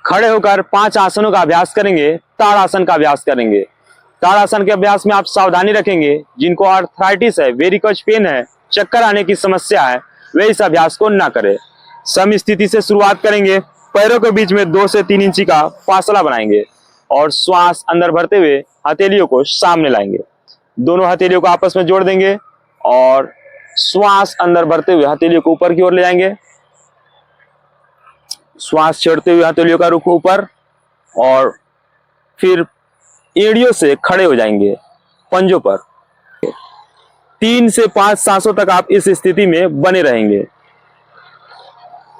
खड़े होकर 5 आसनों का अभ्यास करेंगे। ताड़ासन का अभ्यास करेंगे। ताड़ासन के अभ्यास में आप सावधानी रखेंगे। जिनको आर्थराइटिस है, वेरिकोज पेन है, चक्कर आने की समस्या है, वे इस अभ्यास को ना करें। सम स्थिति से शुरुआत करेंगे। पैरों के बीच में 2 से 3 इंची का फासला बनाएंगे और श्वास अंदर भरते हुए हथेलियों को सामने लाएंगे। दोनों हथेलियों को आपस में जोड़ देंगे और श्वास अंदर भरते हुए हथेलियों को ऊपर की ओर ले जाएंगे। श्वास छोड़ते हुए हथेलियों का रुख ऊपर और फिर एड़ियों से खड़े हो जाएंगे पंजों पर। 3 से 5 सांसों तक आप इस स्थिति में बने रहेंगे।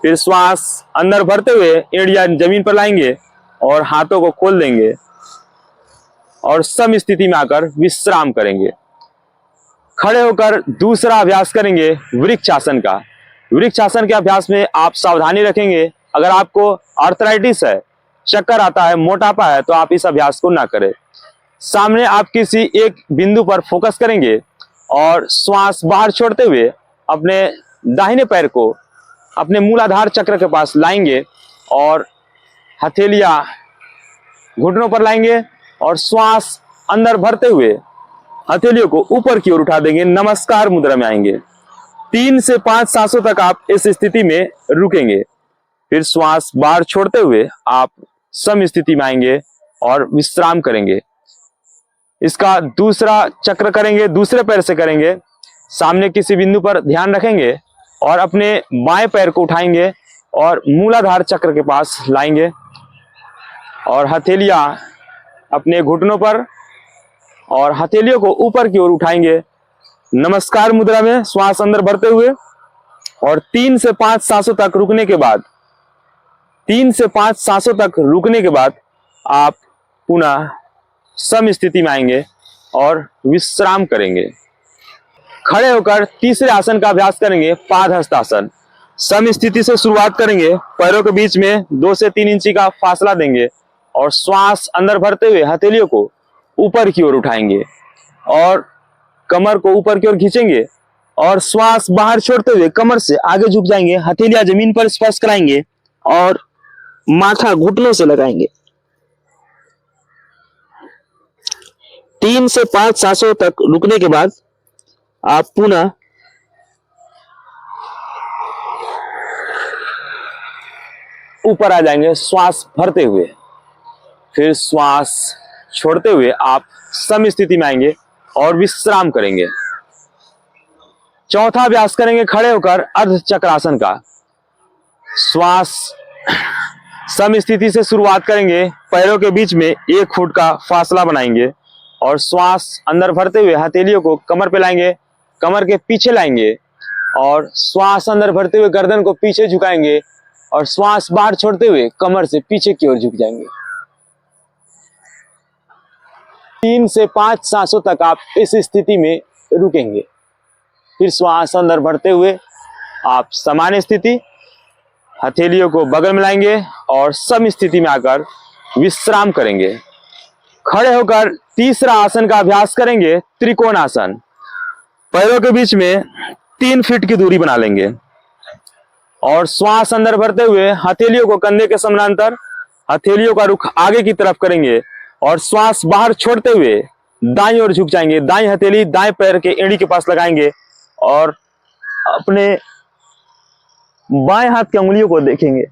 फिर श्वास अंदर भरते हुए एड़ियां जमीन पर लाएंगे और हाथों को खोल देंगे और सम स्थिति में आकर विश्राम करेंगे। खड़े होकर दूसरा अभ्यास करेंगे वृक्षासन का। वृक्षासन के अभ्यास में आप सावधानी रखेंगे। अगर आपको आर्थराइटिस है, चक्कर आता है, मोटापा है, तो आप इस अभ्यास को ना करें। सामने आप किसी एक बिंदु पर फोकस करेंगे और श्वास बाहर छोड़ते हुए अपने दाहिने पैर को अपने मूलाधार चक्र के पास लाएंगे और हथेलियां घुटनों पर लाएंगे और श्वास अंदर भरते हुए हथेलियों को ऊपर की ओर उठा देंगे। नमस्कार मुद्रा में आएंगे। 3 से 5 सांसों तक आप इस स्थिति में रुकेंगे। फिर श्वास बाहर छोड़ते हुए आप सम स्थिति में आएंगे और विश्राम करेंगे। इसका दूसरा चक्र करेंगे, दूसरे पैर से करेंगे। सामने किसी बिंदु पर ध्यान रखेंगे और अपने बाएं पैर को उठाएंगे और मूलाधार चक्र के पास लाएंगे और हथेलियां अपने घुटनों पर और हथेलियों को ऊपर की ओर उठाएंगे। नमस्कार मुद्रा में श्वास अंदर भरते हुए और 3 से 5 सांसों तक रुकने के बाद 3 से 5 सांसों तक रुकने के बाद आप पुनः सम स्थिति में आएंगे और विश्राम करेंगे। खड़े होकर तीसरे आसन का अभ्यास करेंगे पादहस्तासन। सम स्थिति से शुरुआत करेंगे। पैरों के बीच में 2 से 3 इंची का फासला देंगे और श्वास अंदर भरते हुए हथेलियों को ऊपर की ओर उठाएंगे और कमर को ऊपर की ओर खींचेंगे और श्वास बाहर छोड़ते हुए कमर से आगे झुक जाएंगे। हथेलियां जमीन पर स्पर्श कराएंगे और माथा घुटनों से लगाएंगे। 3 से 5 सांसों तक रुकने के बाद आप पुनः ऊपर आ जाएंगे श्वास भरते हुए। फिर श्वास छोड़ते हुए आप सम स्थिति में आएंगे और विश्राम करेंगे। चौथा अभ्यास करेंगे खड़े होकर अर्धचक्रासन का। श्वास सम स्थिति से शुरुआत करेंगे। पैरों के बीच में 1 फुट का फासला बनाएंगे और श्वास अंदर भरते हुए हथेलियों को कमर पे लाएंगे, कमर के पीछे लाएंगे और श्वास अंदर भरते हुए गर्दन को पीछे झुकाएंगे और श्वास बाहर छोड़ते हुए कमर से पीछे की ओर झुक जाएंगे। 3 से 5 सांसों तक आप इस स्थिति में रुकेंगे। फिर श्वास अंदर भरते हुए आप सामान्य स्थिति, हथेलियों को बगल में लाएंगे और सम स्थिति में आकर विश्राम करेंगे। खड़े होकर तीसरा आसन का अभ्यास करेंगे त्रिकोणासन। पैरों के बीच में 3 फीट की दूरी बना लेंगे और श्वास अंदर भरते हुए हथेलियों को कंधे के समानांतर, हथेलियों का रुख आगे की तरफ करेंगे और श्वास बाहर छोड़ते हुए दाईं ओर झुक जाएंगे। दाईं हथेली दाएं पैर के एड़ी के पास लगाएंगे और अपने बाएं हाथ की उंगलियों को देखेंगे।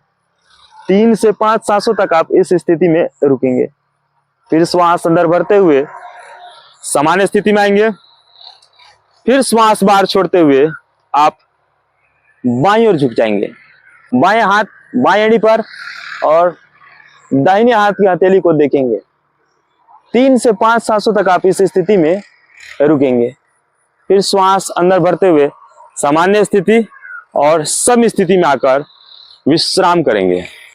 3 से 5 सांसों तक आप इस स्थिति में रुकेंगे। फिर श्वास अंदर भरते हुए सामान्य स्थिति में आएंगे। फिर श्वास बाहर छोड़ते हुए आप बाईं ओर झुक जाएंगे। बाएं हाथ बाएं एड़ी पर और दाहिने हाथ की हथेली को देखेंगे। 3 से 5 सांसों तक आप इस स्थिति में रुकेंगे। फिर श्वास अंदर भरते हुए सामान्य स्थिति और सम स्थिति में आकर विश्राम करेंगे।